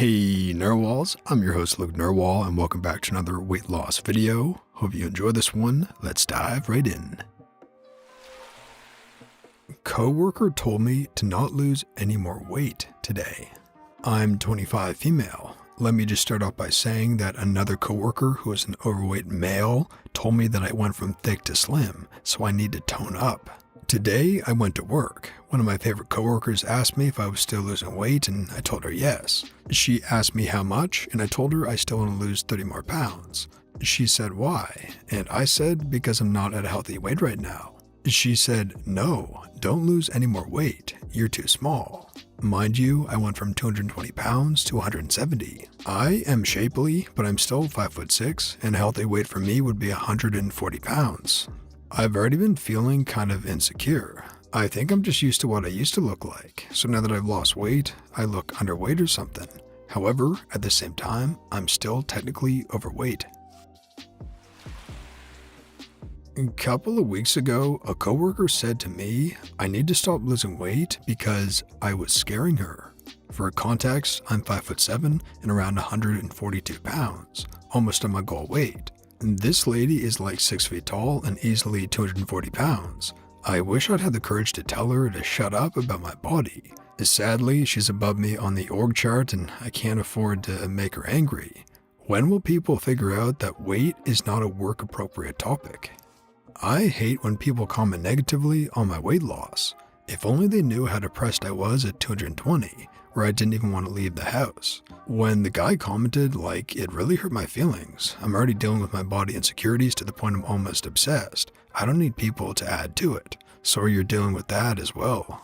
Hey Narwhals, I'm your host Luke Narwhal and welcome back to another weight loss video. Hope you enjoy this one. Let's dive right in. Coworker told me to not lose any more weight today. I'm 25 female. Let me just start off by saying that another coworker who is an overweight male told me that I went from thick to slim, so I need to tone up. Today, I went to work. One of my favorite coworkers asked me if I was still losing weight, and I told her yes. She asked me how much, and I told her I still want to lose 30 more pounds. She said why, and I said because I'm not at a healthy weight right now. She said, no, don't lose any more weight. You're too small. Mind you, I went from 220 pounds to 170. I am shapely, but I'm still 5'6", and a healthy weight for me would be 140 pounds. I've already been feeling kind of insecure. I think I'm just used to what I used to look like, so now that I've lost weight, I look underweight or something. However, at the same time, I'm still technically overweight. A couple of weeks ago, a coworker said to me, I need to stop losing weight because I was scaring her. For context, I'm 5'7" and around 142 pounds, almost on my goal weight. This lady is like 6 feet tall and easily 240 pounds. I wish I'd had the courage to tell her to shut up about my body. Sadly, she's above me on the org chart and I can't afford to make her angry. When will people figure out that weight is not a work-appropriate topic? I hate when people comment negatively on my weight loss. If only they knew how depressed I was at 220, where I didn't even want to leave the house. When the guy commented, like, it really hurt my feelings. I'm already dealing with my body insecurities to the point I'm almost obsessed. I don't need people to add to it. Sorry you're dealing with that as well.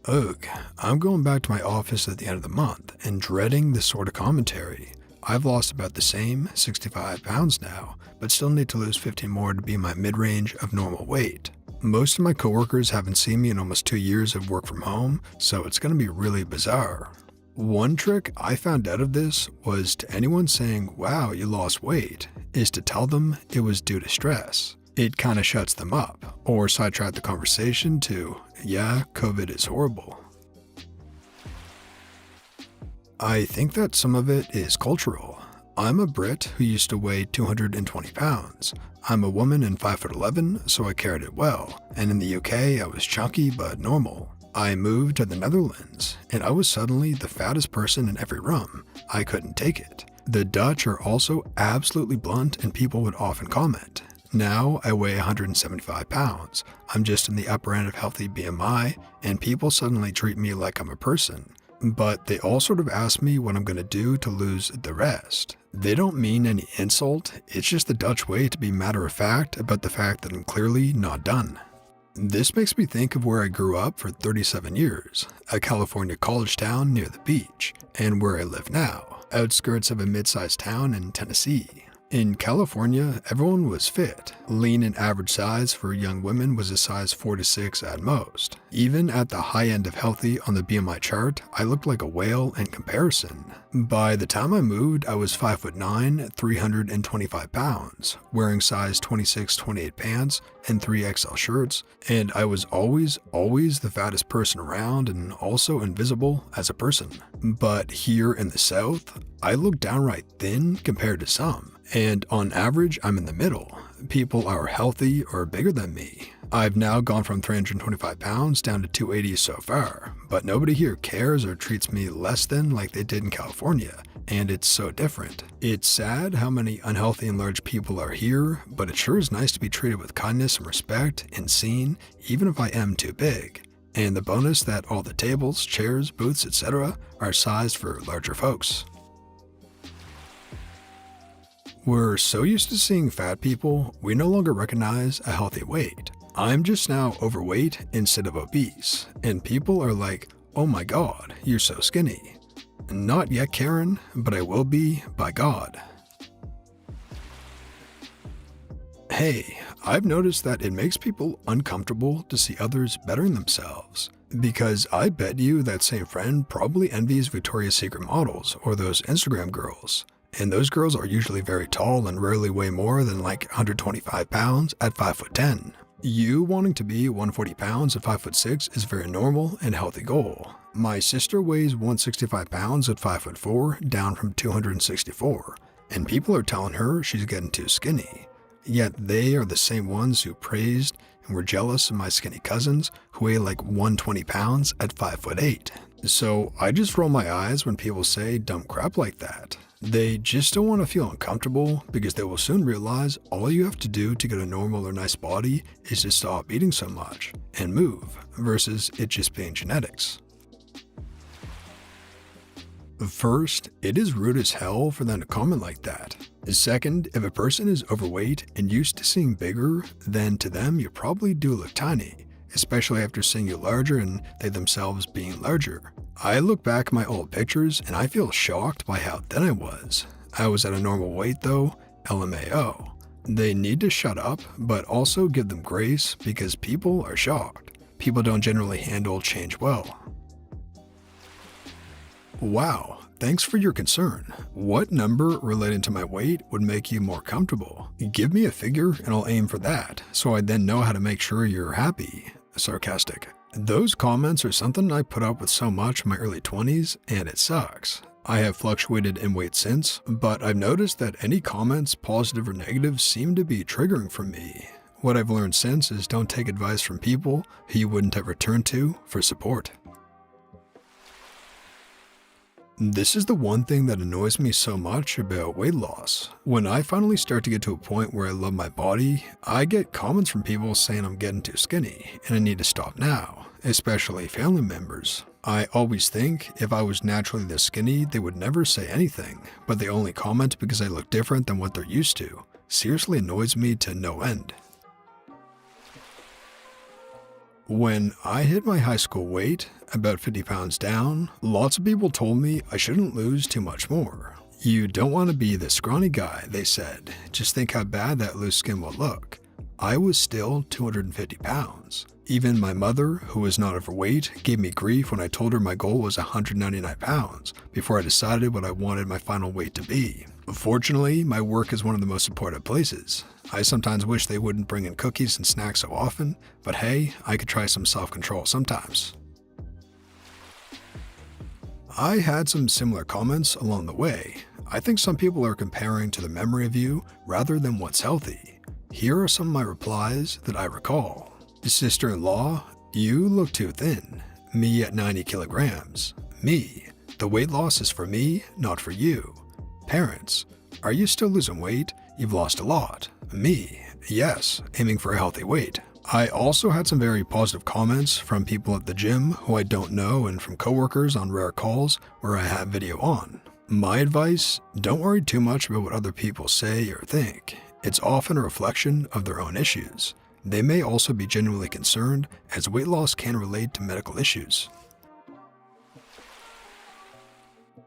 Ugh, I'm going back to my office at the end of the month and dreading this sort of commentary. I've lost about the same, 65 pounds now, but still need to lose 15 more to be my mid-range of normal weight. Most of my coworkers haven't seen me in almost 2 years of work from home, so it's going to be really bizarre. One trick I found out of this was to anyone saying, wow, you lost weight, is to tell them it was due to stress. It kind of shuts them up, or sidetrack the conversation to, yeah, COVID is horrible. I think that some of it is cultural. I'm a Brit who used to weigh 220 pounds. I'm a woman and 5'11", so I carried it well, and in the UK I was chunky but normal. I moved to the Netherlands, and I was suddenly the fattest person in every room. I couldn't take it. The Dutch are also absolutely blunt and people would often comment. Now I weigh 175 pounds. I'm just in the upper end of healthy BMI, and people suddenly treat me like I'm a person. But they all sort of ask me what I'm going to do to lose the rest. They don't mean any insult, it's just the Dutch way to be matter-of-fact about the fact that I'm clearly not done. This makes me think of where I grew up for 37 years, a California college town near the beach, and where I live now, outskirts of a mid-sized town in Tennessee. In California, everyone was fit. Lean and average size for young women was a size 4 to 6 at most. Even at the high end of healthy on the BMI chart, I looked like a whale in comparison. By the time I moved, I was 5'9", 325 pounds, wearing size 26-28 pants and 3XL shirts, and I was always the fattest person around and also invisible as a person. But here in the South, I look downright thin compared to some. And on average, I'm in the middle. People are healthy or bigger than me. I've now gone from 325 pounds down to 280 so far, but nobody here cares or treats me less than like they did in California, and it's so different. It's sad how many unhealthy and large people are here, but it sure is nice to be treated with kindness and respect and seen, even if I am too big. And the bonus that all the tables, chairs, booths, etc. are sized for larger folks. We're so used to seeing fat people, we no longer recognize a healthy weight. I'm just now overweight instead of obese, and people are like, oh my god, you're so skinny. Not yet, Karen, but I will be, by God. Hey, I've noticed that it makes people uncomfortable to see others bettering themselves. Because I bet you that same friend probably envies Victoria's Secret models or those Instagram girls. And those girls are usually very tall and rarely weigh more than like 125 pounds at 5'10". You wanting to be 140 pounds at 5'6" is a very normal and healthy goal. My sister weighs 165 pounds at 5'4", down from 264, and people are telling her she's getting too skinny. Yet they are the same ones who praised and were jealous of my skinny cousins who weigh like 120 pounds at 5'8". So I just roll my eyes when people say dumb crap like that. They just don't want to feel uncomfortable because they will soon realize all you have to do to get a normal or nice body is to stop eating so much and move, versus it just being genetics. First, it is rude as hell for them to comment like that. Second, if a person is overweight and used to seeing bigger, then to them you probably do look tiny, especially after seeing you larger and they themselves being larger. I look back at my old pictures and I feel shocked by how thin I was. I was at a normal weight though, LMAO. They need to shut up, but also give them grace because people are shocked. People don't generally handle change well. Wow, thanks for your concern. What number related to my weight would make you more comfortable? Give me a figure and I'll aim for that, so I then know how to make sure you're happy. Sarcastic. Those comments are something I put up with so much in my early 20s, and it sucks. I have fluctuated in weight since, but I've noticed that any comments, positive or negative, seem to be triggering for me. What I've learned since is don't take advice from people who you wouldn't have returned to for support. This is the one thing that annoys me so much about weight loss. When I finally start to get to a point where I love my body, I get comments from people saying I'm getting too skinny and I need to stop now, especially family members. I always think if I was naturally this skinny, they would never say anything, but they only comment because I look different than what they're used to. Seriously annoys me to no end. When I hit my high school weight, about 50 pounds down, lots of people told me I shouldn't lose too much more. You don't want to be the scrawny guy, they said. Just think how bad that loose skin will look. I was still 250 pounds. Even my mother, who was not overweight, gave me grief when I told her my goal was 199 pounds before I decided what I wanted my final weight to be. Fortunately, my work is one of the most supportive places. I sometimes wish they wouldn't bring in cookies and snacks so often, but hey, I could try some self-control sometimes. I had some similar comments along the way. I think some people are comparing to the memory of you rather than what's healthy. Here are some of my replies that I recall. Sister-in-law, you look too thin. Me at 90 kilograms. Me, the weight loss is for me, not for you. Parents, are you still losing weight? You've lost a lot. Me, yes, aiming for a healthy weight. I also had some very positive comments from people at the gym who I don't know and from coworkers on rare calls where I have video on. My advice, don't worry too much about what other people say or think. It's often a reflection of their own issues. They may also be genuinely concerned, as weight loss can relate to medical issues.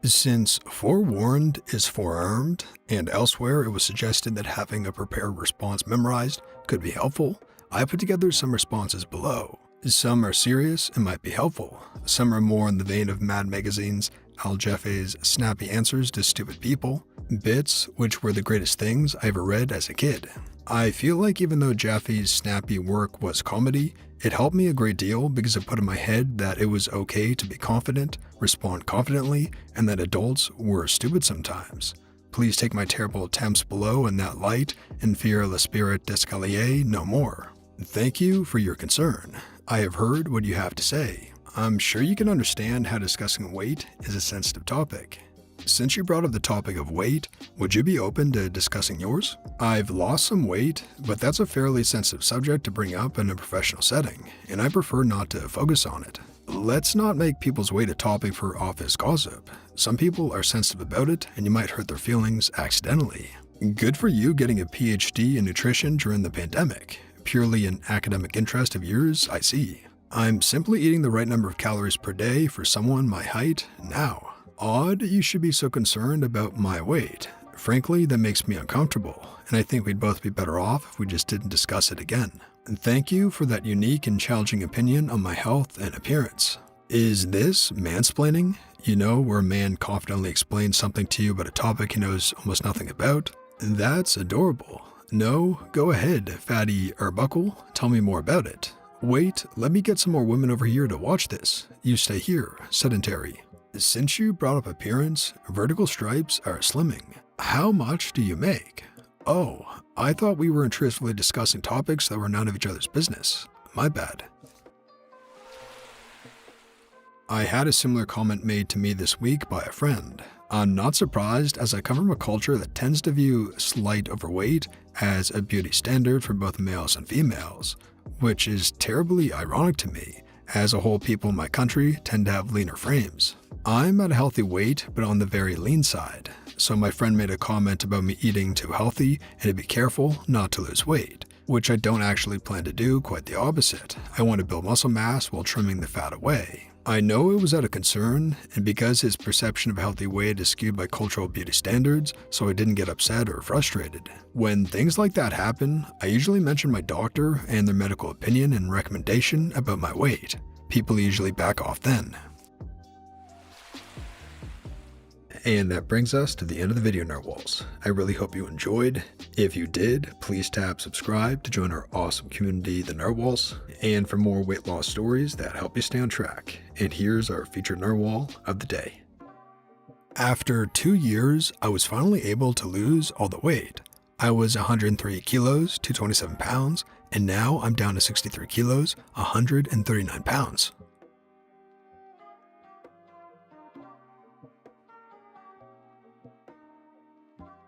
Since forewarned is forearmed, and elsewhere it was suggested that having a prepared response memorized could be helpful, I put together some responses below. Some are serious and might be helpful. Some are more in the vein of Mad Magazine's Al Jaffe's snappy answers to stupid people, bits which were the greatest things I ever read as a kid. I feel like even though Jaffe's snappy work was comedy, it helped me a great deal because it put in my head that it was okay to be confident, respond confidently, and that adults were stupid sometimes. Please take my terrible attempts below in that light and fear l'esprit d'escalier no more. Thank you for your concern. I have heard what you have to say. I'm sure you can understand how discussing weight is a sensitive topic. Since you brought up the topic of weight, would you be open to discussing yours? I've lost some weight, but that's a fairly sensitive subject to bring up in a professional setting, and I prefer not to focus on it. Let's not make people's weight a topic for office gossip. Some people are sensitive about it, and you might hurt their feelings accidentally. Good for you getting a PhD in nutrition during the pandemic. Purely an academic interest of yours, I see. I'm simply eating the right number of calories per day for someone my height now. Odd you should be so concerned about my weight. Frankly, that makes me uncomfortable, and I think we'd both be better off if we just didn't discuss it again. Thank you for that unique and challenging opinion on my health and appearance. Is this mansplaining? You know, where a man confidently explains something to you about a topic he knows almost nothing about? That's adorable. No, go ahead, fatty Arbuckle. Tell me more about it. Wait, let me get some more women over here to watch this. You stay here, sedentary. Since you brought up appearance, vertical stripes are slimming. How much do you make? Oh, I thought we were intrusively discussing topics that were none of each other's business. My bad. I had a similar comment made to me this week by a friend. I'm not surprised, as I come from a culture that tends to view slight overweight as a beauty standard for both males and females, which is terribly ironic to me, as a whole people in my country tend to have leaner frames. I'm at a healthy weight, but on the very lean side, so my friend made a comment about me eating too healthy and to be careful not to lose weight, which I don't actually plan to do, quite the opposite. I want to build muscle mass while trimming the fat away. I know it was out of concern, and because his perception of a healthy weight is skewed by cultural beauty standards, so I didn't get upset or frustrated. When things like that happen, I usually mention my doctor and their medical opinion and recommendation about my weight. People usually back off then. And that brings us to the end of the video, Narwhals. I really hope you enjoyed. If you did, please tap subscribe to join our awesome community, the Narwhals, and for more weight loss stories that help you stay on track. And here's our featured Narwhal of the day. After 2 years, I was finally able to lose all the weight. I was 103 kilos, 227 pounds, and now I'm down to 63 kilos, 139 pounds.